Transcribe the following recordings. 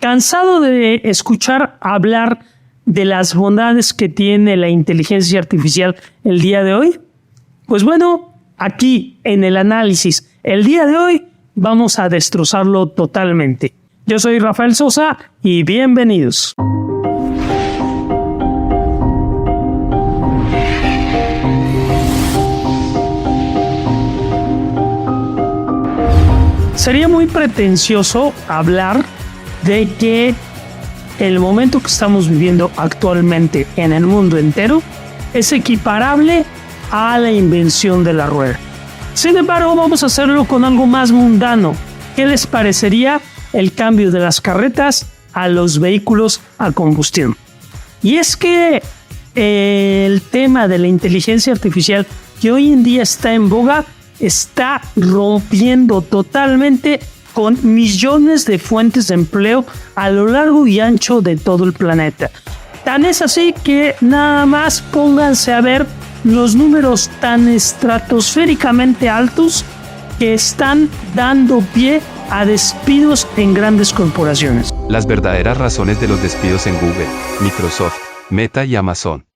¿Cansado de escuchar hablar de las bondades que tiene la inteligencia artificial el día de hoy? Pues bueno, aquí en el análisis, el día de hoy, vamos a destrozarlo totalmente. Yo soy Rafael Sosa y bienvenidos. Sería muy pretencioso hablar de que el momento que estamos viviendo actualmente en el mundo entero es equiparable a la invención de la rueda. Sin embargo, vamos a hacerlo con algo más mundano. ¿Qué les parecería el cambio de las carretas a los vehículos a combustión? Y es que el tema de la inteligencia artificial que hoy en día está en boga está rompiendo totalmente con millones de fuentes de empleo a lo largo y ancho de todo el planeta. Tan es así que nada más pónganse a ver los números tan estratosféricamente altos que están dando pie a despidos en grandes corporaciones. Las verdaderas razones de los despidos en Google, Microsoft, Meta y Amazon.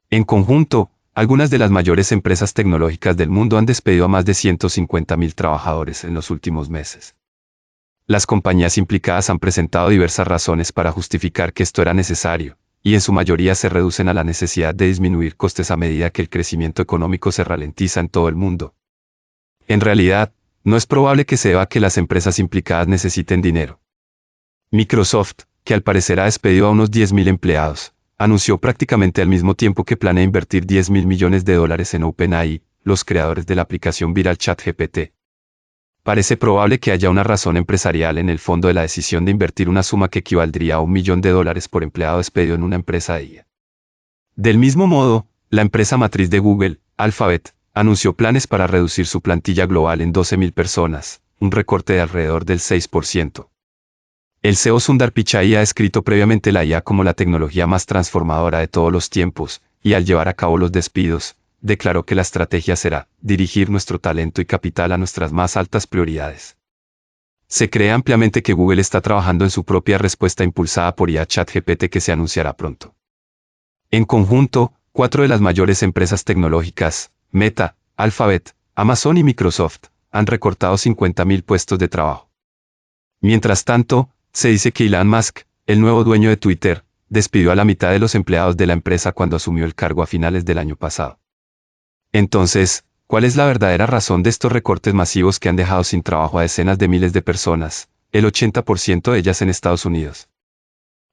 En conjunto, algunas de las mayores empresas tecnológicas del mundo han despedido a más de 150.000 trabajadores en los últimos meses. Las compañías implicadas han presentado diversas razones para justificar que esto era necesario, y en su mayoría se reducen a la necesidad de disminuir costes a medida que el crecimiento económico se ralentiza en todo el mundo. En realidad, no es probable que se deba a que las empresas implicadas necesiten dinero. Microsoft, que al parecer ha despedido a unos 10.000 empleados, anunció prácticamente al mismo tiempo que planea invertir $10.000 millones en OpenAI, los creadores de la aplicación viral ChatGPT. Parece probable que haya una razón empresarial en el fondo de la decisión de invertir una suma que equivaldría a $1 millón por empleado despedido en una empresa de IA. Del mismo modo, la empresa matriz de Google, Alphabet, anunció planes para reducir su plantilla global en 12.000 personas, un recorte de alrededor del 6%. El CEO Sundar Pichai ha descrito previamente la IA como la tecnología más transformadora de todos los tiempos, y al llevar a cabo los despidos, declaró que la estrategia será dirigir nuestro talento y capital a nuestras más altas prioridades. Se cree ampliamente que Google está trabajando en su propia respuesta impulsada por IA ChatGPT que se anunciará pronto. En conjunto, 4 de las mayores empresas tecnológicas, Meta, Alphabet, Amazon y Microsoft, han recortado 50.000 puestos de trabajo. Mientras tanto, se dice que Elon Musk, el nuevo dueño de Twitter, despidió a la mitad de los empleados de la empresa cuando asumió el cargo a finales del año pasado. Entonces, ¿cuál es la verdadera razón de estos recortes masivos que han dejado sin trabajo a decenas de miles de personas, el 80% de ellas en Estados Unidos?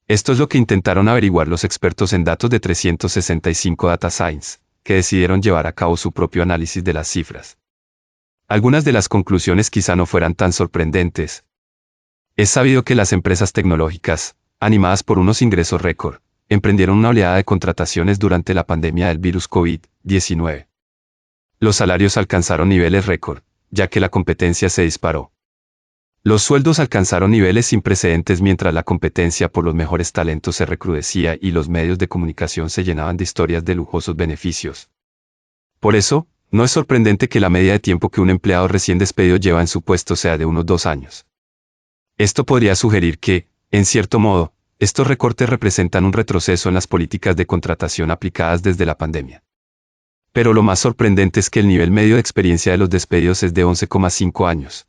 Esto es lo que intentaron averiguar los expertos en datos de 365 Data Science, que decidieron llevar a cabo su propio análisis de las cifras. Algunas de las conclusiones quizá no fueran tan sorprendentes. Es sabido que las empresas tecnológicas, animadas por unos ingresos récord, emprendieron una oleada de contrataciones durante la pandemia del virus COVID-19. Los salarios alcanzaron niveles récord, ya que la competencia se disparó. Los sueldos alcanzaron niveles sin precedentes mientras la competencia por los mejores talentos se recrudecía y los medios de comunicación se llenaban de historias de lujosos beneficios. Por eso, no es sorprendente que la media de tiempo que un empleado recién despedido lleva en su puesto sea de unos 2 años. Esto podría sugerir que, en cierto modo, estos recortes representan un retroceso en las políticas de contratación aplicadas desde la pandemia. Pero lo más sorprendente es que el nivel medio de experiencia de los despedidos es de 11,5 años.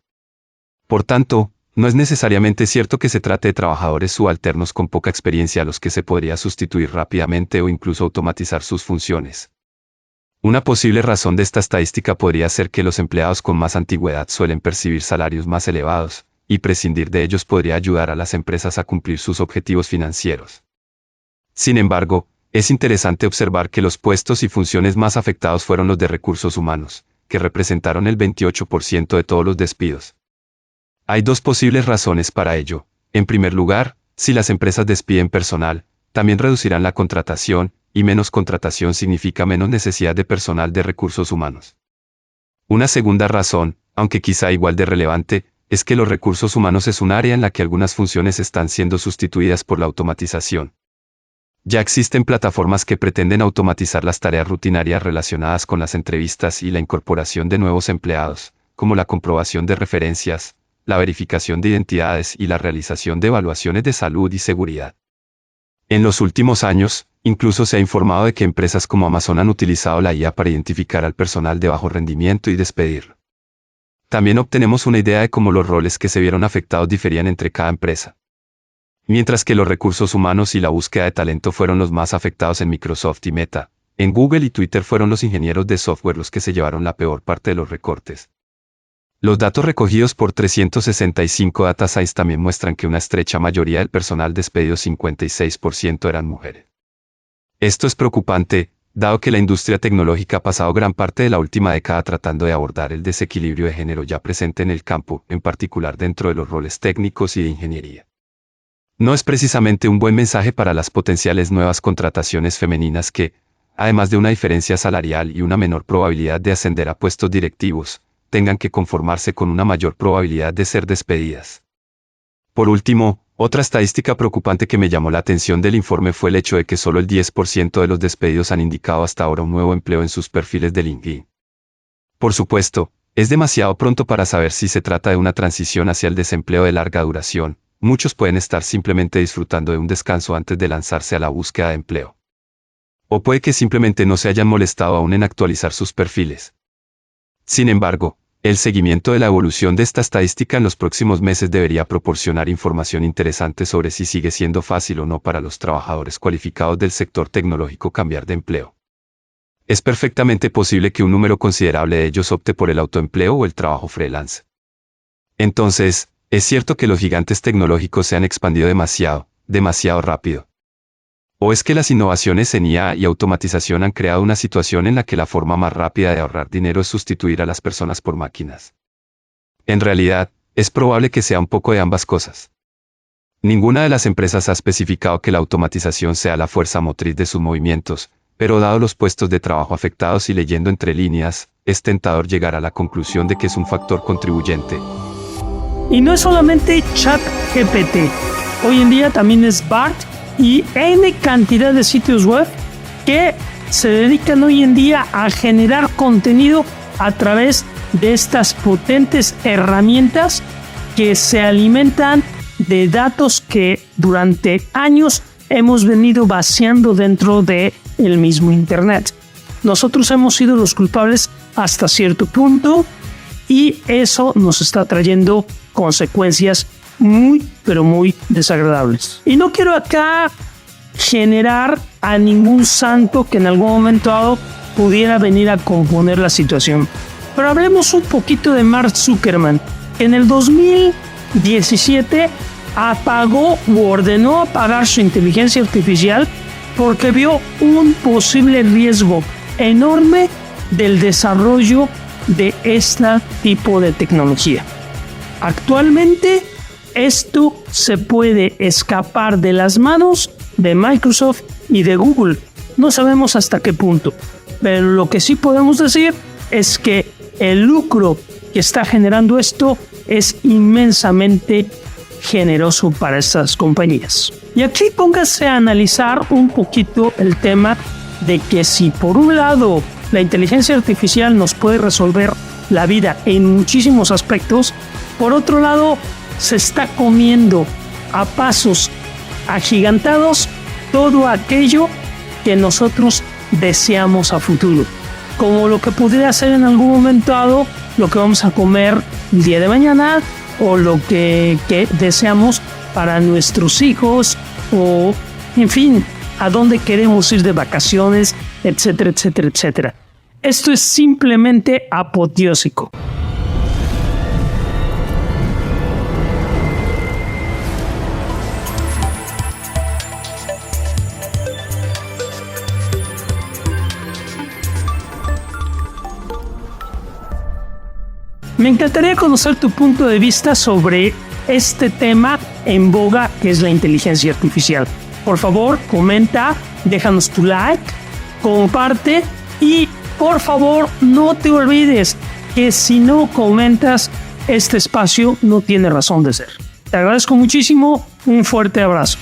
Por tanto, no es necesariamente cierto que se trate de trabajadores subalternos con poca experiencia a los que se podría sustituir rápidamente o incluso automatizar sus funciones. Una posible razón de esta estadística podría ser que los empleados con más antigüedad suelen percibir salarios más elevados, y prescindir de ellos podría ayudar a las empresas a cumplir sus objetivos financieros. Sin embargo, es interesante observar que los puestos y funciones más afectados fueron los de recursos humanos, que representaron el 28% de todos los despidos. Hay 2 posibles razones para ello. En primer lugar, si las empresas despiden personal, también reducirán la contratación, y menos contratación significa menos necesidad de personal de recursos humanos. Una segunda razón, aunque quizá igual de relevante, es que los recursos humanos es un área en la que algunas funciones están siendo sustituidas por la automatización. Ya existen plataformas que pretenden automatizar las tareas rutinarias relacionadas con las entrevistas y la incorporación de nuevos empleados, como la comprobación de referencias, la verificación de identidades y la realización de evaluaciones de salud y seguridad. En los últimos años, incluso se ha informado de que empresas como Amazon han utilizado la IA para identificar al personal de bajo rendimiento y despedirlo. También obtenemos una idea de cómo los roles que se vieron afectados diferían entre cada empresa. Mientras que los recursos humanos y la búsqueda de talento fueron los más afectados en Microsoft y Meta, en Google y Twitter fueron los ingenieros de software los que se llevaron la peor parte de los recortes. Los datos recogidos por 365 Data Science también muestran que una estrecha mayoría del personal despedido, 56%, eran mujeres. Esto es preocupante, dado que la industria tecnológica ha pasado gran parte de la última década tratando de abordar el desequilibrio de género ya presente en el campo, en particular dentro de los roles técnicos y de ingeniería. No es precisamente un buen mensaje para las potenciales nuevas contrataciones femeninas que, además de una diferencia salarial y una menor probabilidad de ascender a puestos directivos, tengan que conformarse con una mayor probabilidad de ser despedidas. Por último, otra estadística preocupante que me llamó la atención del informe fue el hecho de que solo el 10% de los despedidos han indicado hasta ahora un nuevo empleo en sus perfiles de LinkedIn. Por supuesto, es demasiado pronto para saber si se trata de una transición hacia el desempleo de larga duración. Muchos pueden estar simplemente disfrutando de un descanso antes de lanzarse a la búsqueda de empleo. O puede que simplemente no se hayan molestado aún en actualizar sus perfiles. Sin embargo, el seguimiento de la evolución de esta estadística en los próximos meses debería proporcionar información interesante sobre si sigue siendo fácil o no para los trabajadores cualificados del sector tecnológico cambiar de empleo. Es perfectamente posible que un número considerable de ellos opte por el autoempleo o el trabajo freelance. Entonces, es cierto que los gigantes tecnológicos se han expandido demasiado rápido. ¿O es que las innovaciones en IA y automatización han creado una situación en la que la forma más rápida de ahorrar dinero es sustituir a las personas por máquinas? En realidad, es probable que sea un poco de ambas cosas. Ninguna de las empresas ha especificado que la automatización sea la fuerza motriz de sus movimientos, pero dado los puestos de trabajo afectados y leyendo entre líneas, es tentador llegar a la conclusión de que es un factor contribuyente. Y no es solamente ChatGPT. Hoy en día también es BART y N cantidad de sitios web que se dedican hoy en día a generar contenido a través de estas potentes herramientas que se alimentan de datos que durante años hemos venido vaciando dentro de el mismo Internet. Nosotros hemos sido los culpables hasta cierto punto y eso nos está trayendo consecuencias muy, pero muy desagradables. Y no quiero acá generar a ningún santo que en algún momento dado pudiera venir a componer la situación. Pero hablemos un poquito de Mark Zuckerberg. En el 2017 apagó o ordenó apagar su inteligencia artificial porque vio un posible riesgo enorme del desarrollo de este tipo de tecnología. Actualmente esto se puede escapar de las manos de Microsoft y de Google. No sabemos hasta qué punto, pero lo que sí podemos decir es que el lucro que está generando esto es inmensamente generoso para estas compañías. Y aquí póngase a analizar un poquito el tema de que si por un lado la inteligencia artificial nos puede resolver la vida en muchísimos aspectos, por otro lado se está comiendo a pasos agigantados todo aquello que nosotros deseamos a futuro, como lo que pudiera ser en algún momento dado lo que vamos a comer el día de mañana o lo que deseamos para nuestros hijos o, en fin, a dónde queremos ir de vacaciones, etcétera, etcétera, etcétera. Esto es simplemente apoteósico. Me encantaría conocer tu punto de vista sobre este tema en boga que es la inteligencia artificial. Por favor, comenta, déjanos tu like, comparte y por favor no te olvides que si no comentas, este espacio no tiene razón de ser. Te agradezco muchísimo, un fuerte abrazo.